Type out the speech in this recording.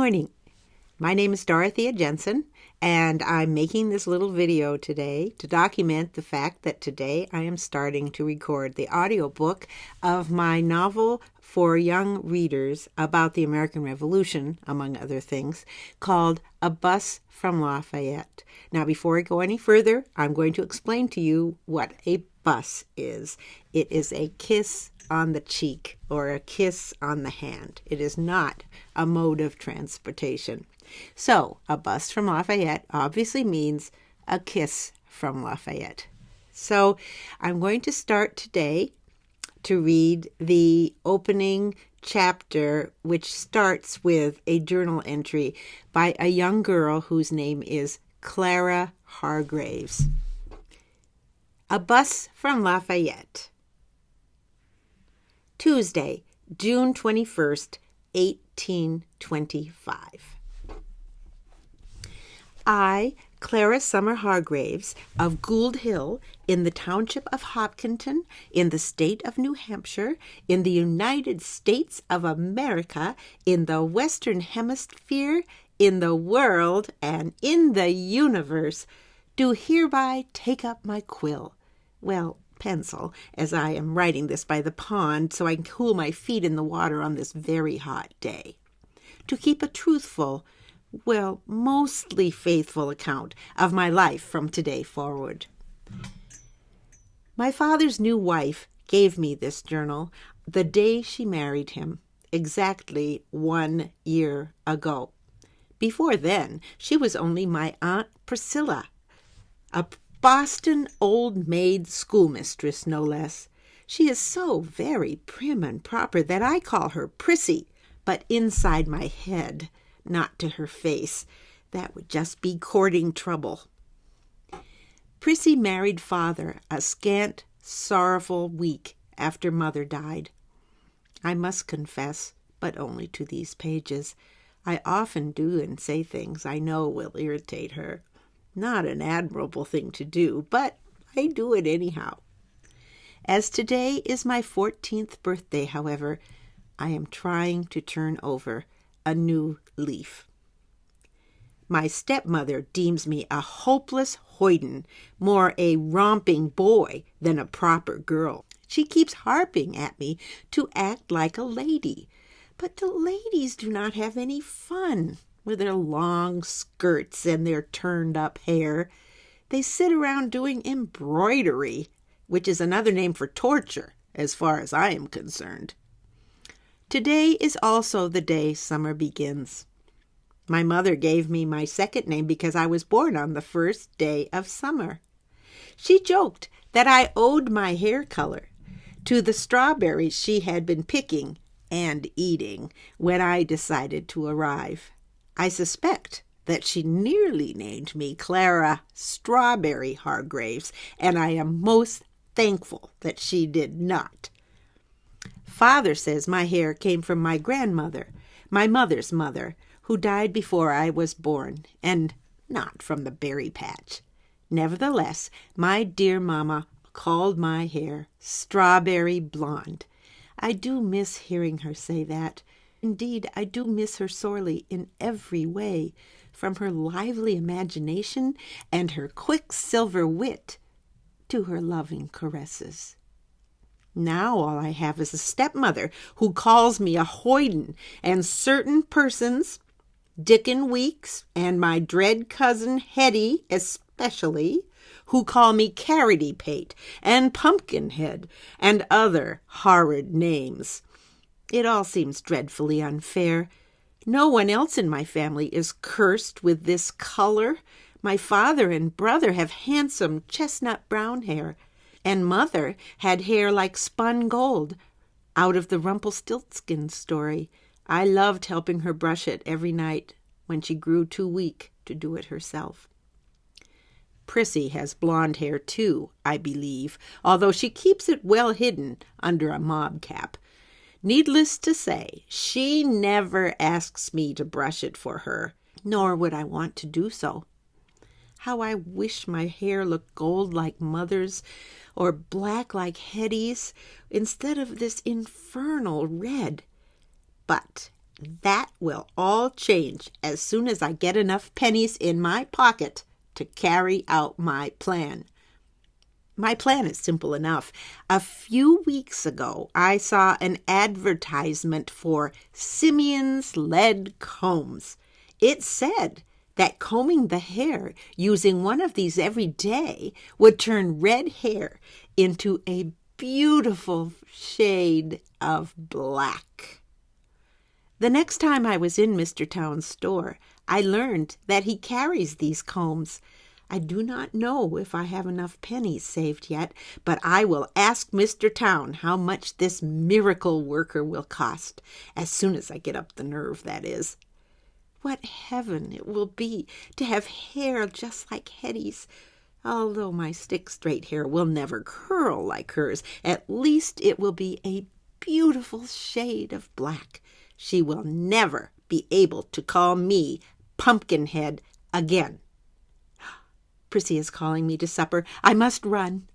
morning. My name is Dorothea Jensen, and I'm making this little video today to document the fact that today I am starting to record the audiobook of my novel for young readers about the American Revolution, among other things, called A Buss from Lafayette. Now, before I go any further, I'm going to explain to you what a bus is. It is a kiss on the cheek or a kiss on the hand. It is not a mode of transportation. So, a bus from Lafayette obviously means a kiss from Lafayette. So, I'm going to start today to read the opening chapter, which starts with a journal entry by a young girl whose name is Clara Hargraves. A Buss from Lafayette. Tuesday, June 21st, 1825. I, Clara Summer Hargraves, of Gould Hill, in the township of Hopkinton, in the state of New Hampshire, in the United States of America, in the Western Hemisphere, in the world, and in the universe, do hereby take up my quill. Well, pencil, as I am writing this by the pond so I can cool my feet in the water on this very hot day. To keep a truthful, well, mostly faithful account of my life from today forward. My father's new wife gave me this journal the day she married him, exactly 1 year ago. Before then, she was only my Aunt Priscilla, a Boston old maid schoolmistress, no less. She is so very prim and proper that I call her Prissy, but inside my head, not to her face. That would just be courting trouble. Prissy married father a scant, sorrowful week after mother died. I must confess, but only to these pages, I often do and say things I know will irritate her. Not an admirable thing to do, but I do it anyhow. As today is my 14th birthday, however, I am trying to turn over a new leaf. My stepmother deems me a hopeless hoyden, more a romping boy than a proper girl. She keeps harping at me to act like a lady, but the ladies do not have any fun with their long skirts and their turned-up hair. They sit around doing embroidery, which is another name for torture, as far as I am concerned. Today is also the day summer begins. My mother gave me my second name because I was born on the first day of summer. She joked that I owed my hair color to the strawberries she had been picking and eating when I decided to arrive. I suspect that she nearly named me Clara Strawberry Hargraves, and I am most thankful that she did not. Father says my hair came from my grandmother, my mother's mother, who died before I was born, and not from the berry patch. Nevertheless, my dear mamma called my hair strawberry blonde. I do miss hearing her say that. Indeed, I do miss her sorely in every way, from her lively imagination and her quicksilver wit to her loving caresses. Now all I have is a stepmother who calls me a hoyden, and certain persons, Dickon Weeks and my dread cousin Hetty especially, who call me Carroty Pate and Pumpkinhead and other horrid names. It all seems dreadfully unfair. No one else in my family is cursed with this color. My father and brother have handsome chestnut brown hair, and mother had hair like spun gold, out of the Rumpelstiltskin story. I loved helping her brush it every night when she grew too weak to do it herself. Prissy has blonde hair too, I believe, although she keeps it well hidden under a mob cap. Needless to say, she never asks me to brush it for her, nor would I want to do so. How I wish my hair looked gold like mother's, or black like Hetty's, instead of this infernal red. But That will all change as soon as I get enough pennies in my pocket to carry out my plan. My plan is simple enough. A few weeks ago, I saw an advertisement for Simeon's lead combs. It said that combing the hair using one of these every day would turn red hair into a beautiful shade of black. The next time I was in Mr. Town's store, I learned that he carries these combs. I do not know if I have enough pennies saved yet, but I will ask Mr. Town how much this miracle worker will cost, as soon as I get up the nerve, that is. What heaven it will be to have hair just like Hetty's. Although my stick-straight hair will never curl like hers, at least it will be a beautiful shade of black. She will never be able to call me Pumpkinhead again. Prissy is calling me to supper. I must run.